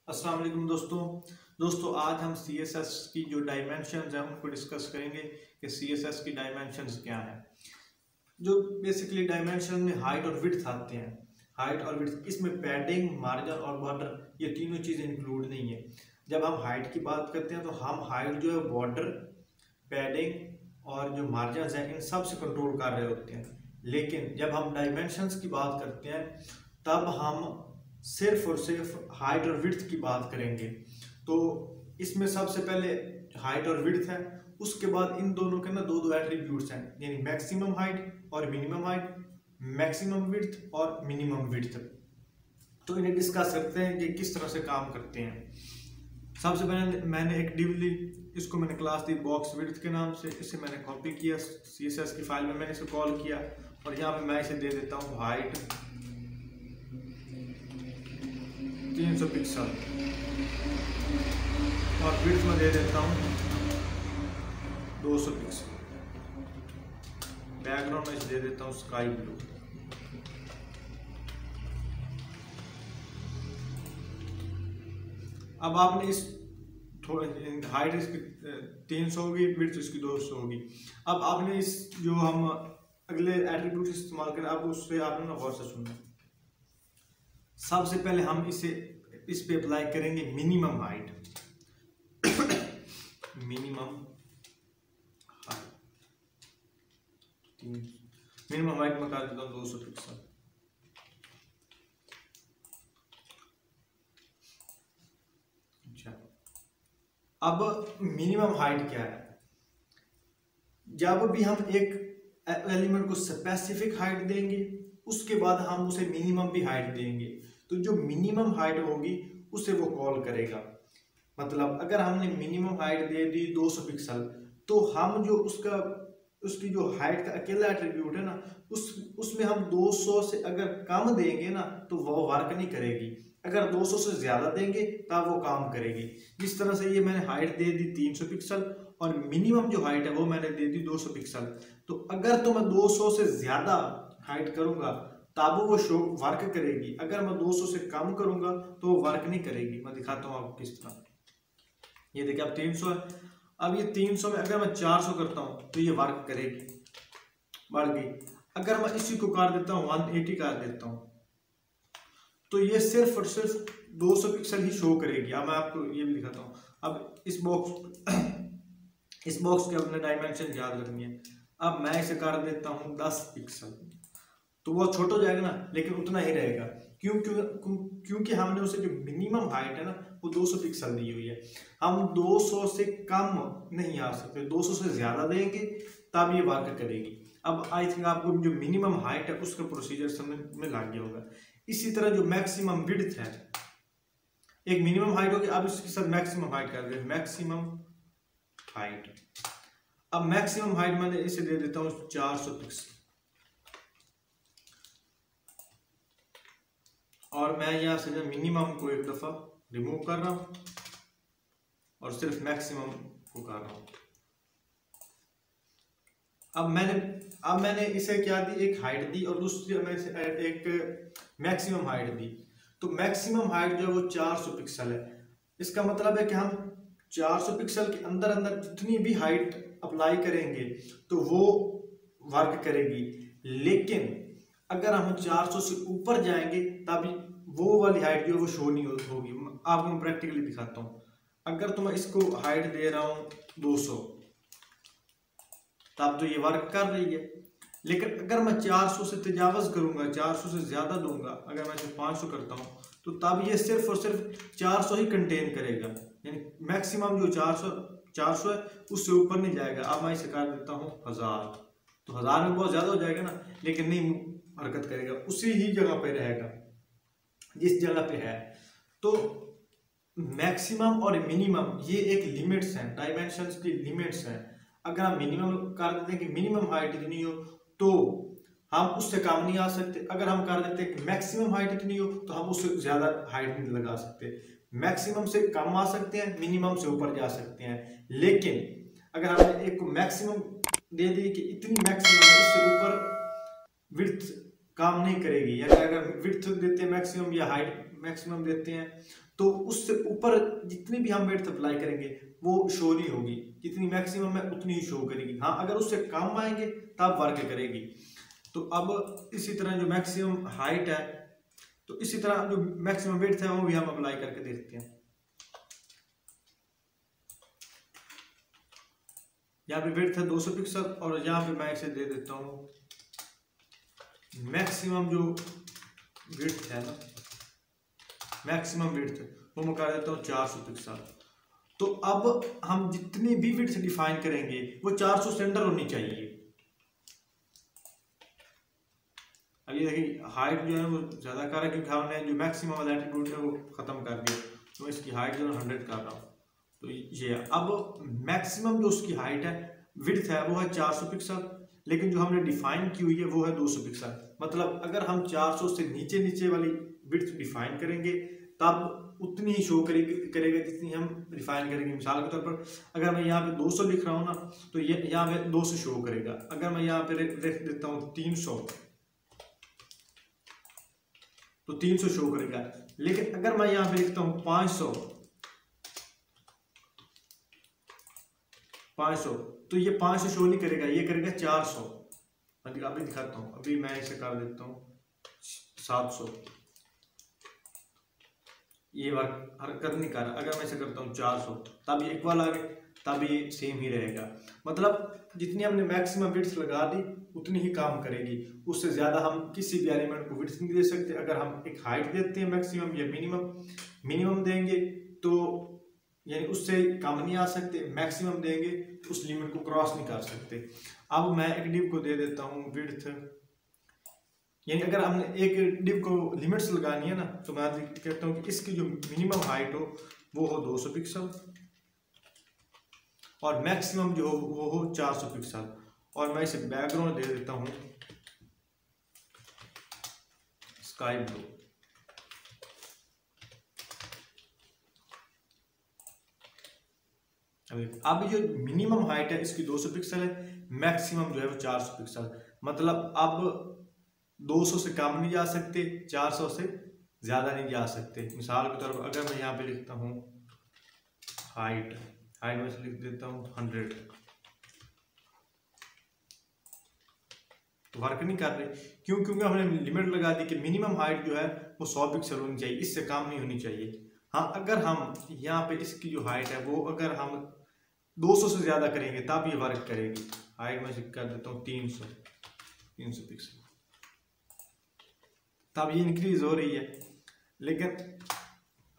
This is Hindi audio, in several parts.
अस्सलाम वालेकुम दोस्तों आज हम CSS की जो डायमेंशंस हैं उनको डिस्कस करेंगे कि CSS की डायमेंशंस क्या हैं। जो बेसिकली डायमेंशन में हाइट और विड्थ आते हैं। हाइट और विड्थ, इसमें पैडिंग, मार्जिन और बॉर्डर ये तीनों चीज़ें इंक्लूड नहीं है। जब हम हाइट की बात करते हैं तो हम हाइट जो है बॉर्डर, पैडिंग और जो मार्जिन हैं इन सब से कंट्रोल कर रहे होते हैं। लेकिन जब हम डायमेंशंस की बात करते हैं तब हम सिर्फ और सिर्फ हाइट और विड्थ की बात करेंगे। तो इसमें सबसे पहले हाइट और विड्थ है, उसके बाद इन दोनों के ना दो दो एट्रीब्यूट्स हैं, यानी मैक्सिमम हाइट और मिनिमम हाइट, मैक्सिमम विड्थ और मिनिमम विड्थ। तो इन्हें डिस्कस करते हैं कि किस तरह से काम करते हैं। सबसे पहले मैंने एक डिव ली, इसको मैंने क्लास दी बॉक्स विड्थ के नाम से। इसे मैंने कॉपी किया CSS की फाइल में, मैंने इसे कॉल किया और यहाँ पे मैं इसे दे देता हूँ हाइट 300 पिक्सल और विड्थ में दे देता हूँ 200 पिक्सल। बैकग्राउंड में इसे दे देता हूँ स्काई ब्लू। अब आपने इस हाइट इसकी 300 होगी, विड्थ इसकी 200 होगी। अब आपने इस जो हम अगले एट्रीब्यूट इस्तेमाल करें, अब उससे आपने ना गौर से सुनना। सबसे पहले हम इस पे अप्लाई करेंगे मिनिमम हाइट। मिनिमम हाइट में कर देता हूँ 200 पिक्सल। अच्छा, अब मिनिमम हाइट क्या है? जब भी हम एक एलिमेंट को स्पेसिफिक हाइट देंगे उसके बाद हम उसे मिनिमम भी हाइट देंगे, तो जो मिनिमम हाइट होगी उसे वो कॉल करेगा। मतलब अगर हमने मिनिमम हाइट दे दी 200 पिक्सल, तो हम जो उसकी जो हाइट का अकेला एट्रीब्यूट है ना, उसमें हम 200 से अगर कम देंगे ना तो वो वर्क नहीं करेगी। अगर 200 से ज्यादा देंगे तब वो काम करेगी। जिस तरह से ये मैंने हाइट दे दी 300 पिक्सल और मिनिमम जो हाइट है वो मैंने दे दी 200 पिक्सल। तो अगर तो मैं 200 से ज्यादा हाइट करूंगा तब वो शो वर्क करेगी, अगर मैं 200 से कम करूंगा तो वो वर्क नहीं करेगी। मैं दिखाता हूँ आपको किस तरह। ये देखिए अब 300 है, अब ये 300 में अगर मैं 400 करता हूँ तो ये वर्क करेगी, बढ़ गई। अगर मैं इसी को कर देता हूँ 180 कर देता हूँ तो ये सिर्फ और सिर्फ 200 पिक्सल ही शो करेगी। अब मैं आपको ये भी दिखाता हूँ। अब इस बॉक्स के अपने डायमेंशन याद रखनी है। अब मैं इसे कर देता हूँ 10 पिक्सल, तो वो छोटा हो जाएगा ना, लेकिन उतना ही रहेगा। क्योंकि हमने उसे जो मिनिमम हाइट है ना वो 200 पिक्सल दी हुई है। हम 200 से कम नहीं आ सकते, 200 से ज्यादा देंगे तब ये वर्क करेगी। अब आई थिंक आपको जो मिनिमम हाइट है उसका प्रोसीजर समझ में लग गया होगा। इसी तरह जो मैक्सिमम विड्थ है, एक मिनिमम हाइट होगी, अब इसके साथ मैक्सिमम हाइट कर दे, मैक्सिमम हाइट। अब मैक्सिमम हाइट मैंने इसे दे देता हूँ 400 पिक्सल और मैं यहाँ से मिनिमम को एक दफा रिमूव कर रहा हूँ और सिर्फ मैक्सिमम को कर रहा हूँ। अब मैंने इसे क्या दी, एक हाइट दी और दूसरी में से एक मैक्सिमम हाइट दी। तो मैक्सिमम हाइट जो है वो 400 पिक्सल है। इसका मतलब है कि हम 400 पिक्सल के अंदर अंदर जितनी भी हाइट अप्लाई करेंगे तो वो वर्क करेगी। लेकिन अगर हम 400 से ऊपर जाएंगे तब वो वाली हाइट जो है वो शो नहीं होगी। आपको मैं प्रैक्टिकली दिखाता हूँ। अगर तो मैं इसको हाइट दे रहा हूँ 200 तब तो ये वर्क कर रही है। लेकिन अगर मैं 400 से तजावज करूंगा, 400 से ज्यादा दूंगा, अगर मैं सिर्फ 500 करता हूँ तो तब ये सिर्फ और सिर्फ 400 ही कंटेन करेगा, यानी मैक्सिमम जो 400 है उससे ऊपर नहीं जाएगा। अब मैं इसे कर देता हूँ 1000, तो 1000 में बहुत ज्यादा हो जाएगा ना, लेकिन नहीं हरकत करेगा, उसी ही जगह पे रहेगा जिस जगह पे है। तो मैक्सिमम और मिनिमम ये एक लिमिट्स हैं, डायमेंशंस की लिमिट्स हैं। अगर हम मिनिमम कर देते हैं कि मिनिमम हाइट इतनी हो तो हम उससे कम नहीं आ सकते। अगर हम कर देते हैं कि मैक्सिमम हाइट इतनी हो तो हम उससे ज्यादा हाइट नहीं लगा सकते। मैक्सिमम से कम आ सकते हैं, मिनिमम से ऊपर जा सकते हैं। लेकिन अगर हमने एक को मैक्सिमम दे दी कि इतनी मैक्सिमम, इससे ऊपर विड्थ काम नहीं करेगी। या अगर विड्थ देते हैं मैक्सिमम या हाइट मैक्सिमम देते हैं तो उससे ऊपर जितनी भी हम विड्थ अप्लाई करेंगे वो शो नहीं होगी, जितनी मैक्सिमम है उतनी ही शो करेगी। हाँ, अगर उससे कम आएंगे तब वर्क करेगी। तो अब इसी तरह जो मैक्सिमम हाइट है, तो इसी तरह जो मैक्सिमम विड्थ है वो भी हम अप्लाई करके देखते हैं। यहाँ पे विड्थ है 200 पिक्सल और यहाँ पे मैं इसे दे देता हूँ मैक्सिमम जो विड्थ है ना, मैक्सिमम विड्थ वो मैं कर देता हूँ 400 पिक्सल। तो अब हम जितनी भी विड्थ डिफाइन करेंगे वो 400 से अंडर होनी चाहिए। अब ये देखिए हाइट जो है वो ज्यादा कर रहा है क्योंकि हमने जो मैक्सिमम वाला एट्रीब्यूट है वो खत्म कर दिया, तो इसकी हाइट जो है 100 कर रहा हूँ। तो ये अब मैक्सिमम जो उसकी हाइट है, विड्थ है वो है 400 पिक्सल, लेकिन जो हमने डिफाइन की हुई है वो है 200 पिक्सल। मतलब अगर हम 400 से नीचे नीचे वाली विड्थ डिफाइन करेंगे तब उतनी ही शो करेगा जितनी हम डिफाइन करेंगे। मिसाल के तौर पर अगर मैं यहाँ पे 200 लिख रहा हूँ ना, तो ये यहाँ पे 200 शो करेगा। अगर मैं यहाँ पे लिख देता हूँ 300 तो 300 शो करेगा। लेकिन अगर मैं यहाँ पे लिखता हूँ 500 तो ये 500 शो नहीं करेगा, ये करेगा 400। अभी दिखाता हूँ, अभी मैं इसे कर देता हूँ 700। ये हरकत नहीं कर रहा। अगर मैं इसे करता हूँ 400 तब ये इक्वल आ गए, तब ये सेम ही रहेगा। मतलब जितनी हमने मैक्सिमम विड्थ लगा दी उतनी ही काम करेगी, उससे ज्यादा हम किसी भी एलिमेंट को विड्थ नहीं दे सकते। अगर हम एक हाइट देते हैं मैक्सिमम या मिनिमम देंगे तो यानी उससे कम नहीं आ सकते, मैक्सिमम देंगे उस लिमिट को क्रॉस नहीं कर सकते। अब मैं एक डिव को दे देता हूँ विड्थ, यानी अगर हमने एक डिव को लिमिट्स लगानी है ना, तो मैं कहता हूँ कि इसकी जो मिनिमम हाइट हो वो हो 200 पिक्सल और मैक्सिमम जो हो वो हो 400 पिक्सल। और मैं इसे बैकग्राउंड दे देता हूँ स्काई ब्लू। अब जो मिनिमम हाइट है इसकी 200 पिक्सल है, मैक्सिमम जो है वो 400 पिक्सल। मतलब अब 200 से कम नहीं जा सकते, 400 से ज्यादा नहीं जा सकते। मिसाल के तौर पर अगर मैं यहाँ पे लिखता हूँ हाइट में से लिख देता हूँ 100, तो वर्क नहीं कर रहे। क्यों? क्योंकि हमने लिमिट लगा दी कि मिनिमम हाइट जो है वो 100 पिक्सल होनी चाहिए, इससे कम नहीं होनी चाहिए। हाँ, अगर हम यहाँ पे इसकी जो हाइट है वो अगर हम 200 से ज्यादा करेंगे तब ये वर्क करेगी। हाइट में से कर देता हूँ 300 पिक्सल, तब ये इंक्रीज हो रही है। लेकिन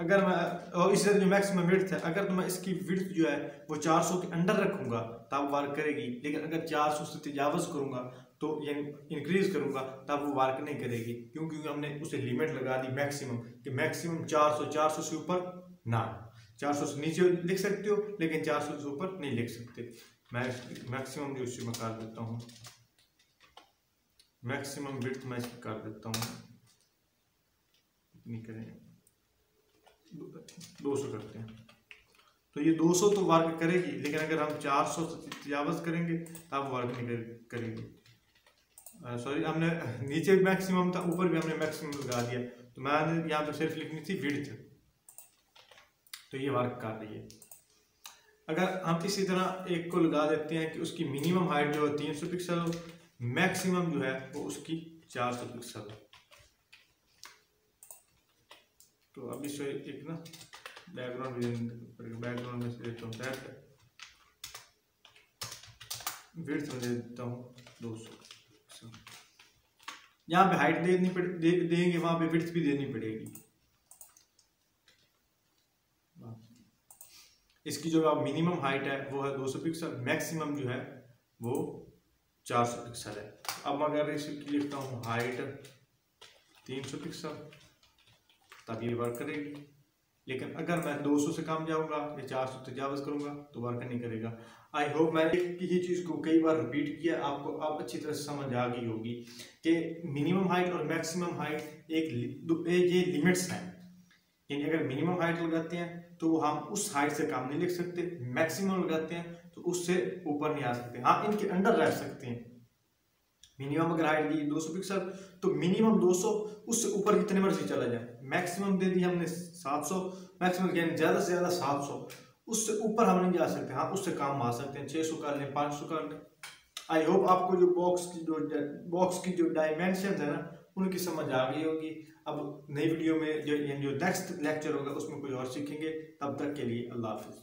अगर मैं और इसी तरह जो मैक्सिमम विड्थ है, अगर तो मैं इसकी विड्थ जो है वो 400 के अंडर रखूंगा तब वर्क करेगी। लेकिन अगर 400 से तजावज करूंगा तो यानी इंक्रीज करूंगा तब वो वर्क नहीं करेगी। क्योंकि हमने उसे लिमिट लगा दी मैक्सिमम कि मैक्सिमम 400 से ऊपर ना, 400 से नीचे लिख सकते हो लेकिन 400 से ऊपर नहीं लिख सकते। मैं मैक्सिमम जो इसे मैं कर देता हूँ, मैक्सिमम विड्थ मैं कर देता हूँ, इतनी करें 200 करते हैं, तो ये 200 तो वर्क करेगी। लेकिन अगर हम 400 से तजावज करेंगे तब वर्क नहीं करेगी। सॉरी, हमने नीचे मैक्सिमम था, ऊपर भी हमने मैक्सिमम लगा दिया, तो मैंने यहाँ पे सिर्फ लिखनी थी विड्थ, तो ये वर्क कर रही है। अगर हम इसी तरह एक को लगा देते हैं कि उसकी मिनिमम हाइट जो है 300 पिक्सल हो, मैक्सिमम जो है वो उसकी 400 पिक्सल हो। तो अभी से एक ना बैकग्राउंड में से देता हूँ दैट विड्थ में दे देता हूँ 200। यहाँ पे हाइट देंगे वहां पे विड्थ भी देनी पड़ेगी। इसकी जो मिनिमम हाइट है वो है 200 पिक्सल, मैक्सिमम जो है वो 400 पिक्सल है। अब अगर इसकी लिखता हूँ हाइट 300 पिक्सल तब ये वर्क करेगी। लेकिन अगर मैं 200 से कम जाऊंगा या 400 तजावज करूंगा तो वर्क नहीं करेगा। आई होप मैं एक ही चीज को कई बार रिपीट किया, आपको अब अच्छी तरह से समझ आ गई होगी कि मिनिमम हाइट और मैक्सिमम हाइट ये लिमिट्स हैं। यानी अगर मिनिमम हाइट लगाते हैं तो हम उस हाइट से कम नहीं लिख सकते, मैक्सिमम लगाते हैं तो उससे ऊपर नहीं आ सकते। हाँ, इनके अंडर रह सकते हैं, मिनिमम अगर हाइट दी 200 पिक्सल तो मिनिमम 200, उससे ऊपर कितने मर्जी चला जाए। मैक्सिमम दे दी हमने 700, मैक्सिमम यानी ज़्यादा से ज़्यादा 700, उससे ऊपर हम नहीं जा सकते। हाँ उससे काम आ सकते हैं, 600 कर लें, 500 कर लें। आई होप आपको जो बॉक्स की जो डायमेंशन है ना उनकी समझ आ गई होगी। अब नई वीडियो में जो नेक्स्ट लेक्चर होगा उसमें कोई और सीखेंगे। तब तक के लिए अल्लाह हाफिज़।